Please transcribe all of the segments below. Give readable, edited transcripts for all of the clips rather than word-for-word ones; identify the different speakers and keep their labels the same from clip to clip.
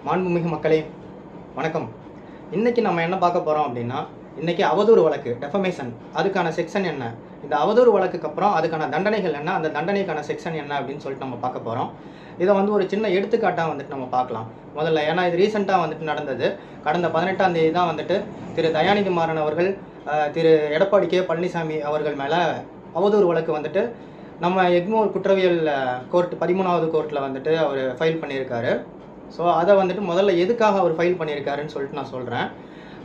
Speaker 1: மாண்புமிகு மக்களே வணக்கம். இன்றைக்கி நம்ம என்ன பார்க்க போகிறோம் அப்படின்னா, இன்றைக்கி அவதூறு வழக்கு டெஃபமேஷன் அதுக்கான செக்ஷன் என்ன, இந்த அவதூறு வழக்குக்கு அப்புறம் அதுக்கான தண்டனைகள் என்ன, அந்த தண்டனைக்கான செக்ஷன் என்ன அப்படின்னு சொல்லிட்டு நம்ம பார்க்க போகிறோம். இதை ஒரு சின்ன எடுத்துக்காட்டாக நம்ம பார்க்கலாம் முதல்ல. ஏன்னா இது ரீசெண்டாக நடந்தது. கடந்த 18ஆம் தேதி தான் திரு தயாநிதி மாறன் அவர்கள் திரு எடப்பாடி கே பழனிசாமி அவர்கள் மேலே அவதூறு வழக்கு நம்ம எக்மோர் குற்றவியல் கோர்ட் 13வது கோர்ட்டில் அவர் ஃபைல் பண்ணியிருக்காரு. ஸோ அதை முதல்ல எதுக்காக அவர் ஃபைல் பண்ணியிருக்காருன்னு சொல்லிட்டு நான் சொல்கிறேன்.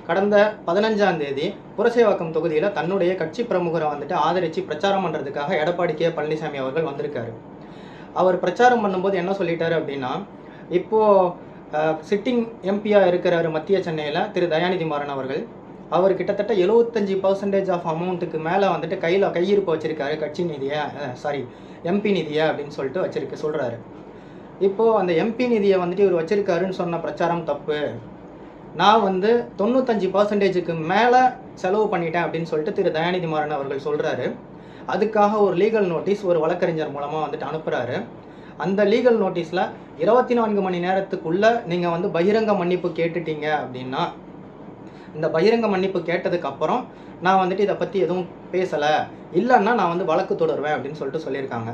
Speaker 1: கடந்த 15ஆம் தேதி புரசைவாக்கம் தொகுதியில் தன்னுடைய கட்சி பிரமுகரை ஆதரித்து பிரச்சாரம் பண்ணுறதுக்காக எடப்பாடி கே பழனிசாமி அவர்கள் வந்திருக்காரு. அவர் பிரச்சாரம் பண்ணும்போது என்ன சொல்லிட்டாரு அப்படின்னா, இப்போது சிட்டிங் எம்பியாக இருக்கிறார் மத்திய சென்னையில் திரு தயாநிதி மாறன் அவர்கள். அவர் கிட்டத்தட்ட 75% ஆஃப் அமௌண்ட்டுக்கு மேலே கையிருப்பு வச்சுருக்காரு, கட்சி நிதியை எம்பி நிதியை அப்படின்னு சொல்லிட்டு சொல்கிறாரு. இப்போது அந்த எம்பி நிதியை இவர் வச்சுருக்காருன்னு சொன்ன பிரச்சாரம் தப்பு. நான் 95%க்கு மேலே செலவு பண்ணிட்டேன் அப்படின்னு சொல்லிட்டு திரு தயாநிதி மாறன் அவர்கள் சொல்கிறாரு. அதுக்காக ஒரு லீகல் நோட்டீஸ் ஒரு வழக்கறிஞர் மூலமாக அனுப்புகிறாரு. அந்த லீகல் நோட்டீஸில் 24 மணி நேரத்துக்குள்ளே நீங்கள் பகிரங்க மன்னிப்பு கேட்டுட்டீங்க அப்படின்னா, இந்த பகிரங்க மன்னிப்பு கேட்டதுக்கப்புறம் நான் இதை பற்றி எதுவும் பேசலை, இல்லைன்னா நான் வழக்கு தொடருவேன் அப்படின்னு சொல்லியிருக்காங்க.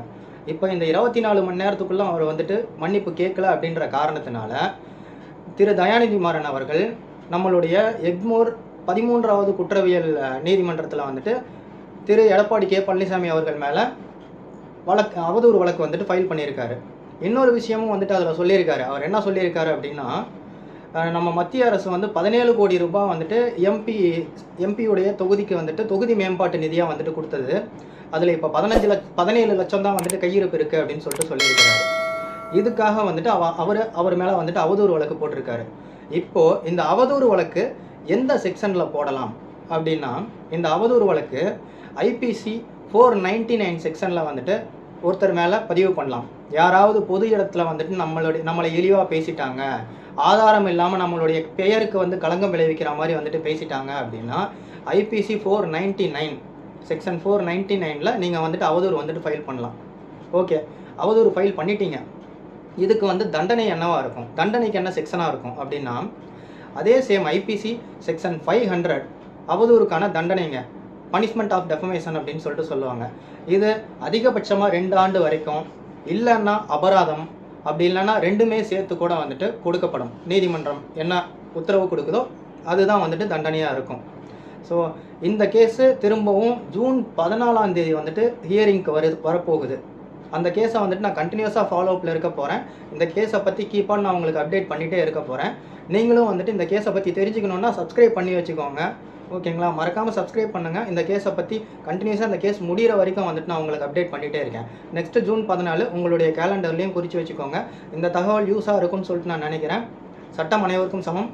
Speaker 1: இப்போ இந்த 24 மணி நேரத்துக்குள்ளே அவர் மன்னிப்பு கேட்கல அப்படின்ற காரணத்தினால திரு தயாநிதி மாறன் அவர்கள் நம்மளுடைய எக்மோர் 13வது குற்றவியல் நீதிமன்றத்தில் திரு எடப்பாடி கே பழனிசாமி அவர்கள் மேலே அவதூறு வழக்கு ஃபைல் பண்ணியிருக்காரு. இன்னொரு விஷயமும் அதில் சொல்லியிருக்காரு. அவர் என்ன சொல்லியிருக்காரு அப்படின்னா, நம்ம மத்திய அரசு 17 கோடி ரூபாய் எம்பியுடைய தொகுதிக்கு தொகுதி மேம்பாட்டு நிதியாக கொடுத்தது. அதில் இப்போ 17 லட்சம் தான் கையிருப்பு இருக்குது அப்படின்னு சொல்லியிருக்கிறாரு. இதுக்காக அவர் மேலே அவதூறு வழக்கு போட்டிருக்காரு. இப்போது இந்த அவதூறு வழக்கு எந்த செக்ஷனில் போடலாம் அப்படின்னா, இந்த அவதூறு வழக்கு ஐபிசி 499 செக்ஷனில் ஒருத்தர் மேலே பதிவு பண்ணலாம். யாராவது பொது இடத்துல நம்மளை இழிவாக பேசிட்டாங்க, ஆதாரம் இல்லாமல் நம்மளுடைய பெயருக்கு களங்கம் விளைவிக்கிற மாதிரி பேசிட்டாங்க அப்படின்னா ஐபிசி 499 செக்ஷன் 499ல் நீங்கள் அவதூறு ஃபைல் பண்ணலாம். ஓகே, அவதூறு ஃபைல் பண்ணிட்டீங்க. இதுக்கு தண்டனை என்னவாக இருக்கும், தண்டனைக்கு என்ன செக்ஷனாக இருக்கும் அப்படின்னா, அதே சேம் ஐபிசி செக்ஷன் 500 அவதூறுக்கான தண்டனைங்க, பனிஷ்மெண்ட் ஆஃப் டெஃபமேஷன் அப்படின்னு சொல்லுவாங்க. இது அதிகபட்சமாக 2 ஆண்டு வரைக்கும், இல்லைன்னா அபராதம், அப்படி இல்லைன்னா ரெண்டுமே சேர்த்து கூட கொடுக்கப்படும். நீதிமன்றம் என்ன உத்தரவு கொடுக்குதோ அதுதான் தண்டனையாக இருக்கும். ஸோ இந்த கேஸு திரும்பவும் ஜூன் 14ஆம் தேதி ஹியரிங்க்கு வரப்போகுது. அந்த கேஸை நான் கண்டினியூஸாக ஃபாலோஅப்பில் இருக்க போகிறேன். இந்த கேஸை பற்றி கீப்பாக நான் உங்களுக்கு அப்டேட் பண்ணிகிட்டே இருக்க போகிறேன். நீங்களும் இந்த கேஸை பற்றி தெரிஞ்சுக்கணுன்னா சப்ஸ்கிரைப் பண்ணி வச்சுக்கோங்க. ஓகேங்களா? மறக்காமல் சப்ஸ்கிரைப் பண்ணுங்கள். இந்த கேஸை பற்றி கண்டினியூஸாக இந்த கேஸ் முடிகிற வரைக்கும் நான் உங்களுக்கு அப்டேட் பண்ணிகிட்டே இருக்கேன். நெக்ஸ்ட்டு ஜூன் 14 உங்களுடைய கேலண்டர்லேயும் குறித்து வச்சுக்கோங்க. இந்த தகவல் யூஸாக இருக்கும்னு சொல்லிட்டு நான் நினைக்கிறேன். சட்டம் அனைவருக்கும் சமம்.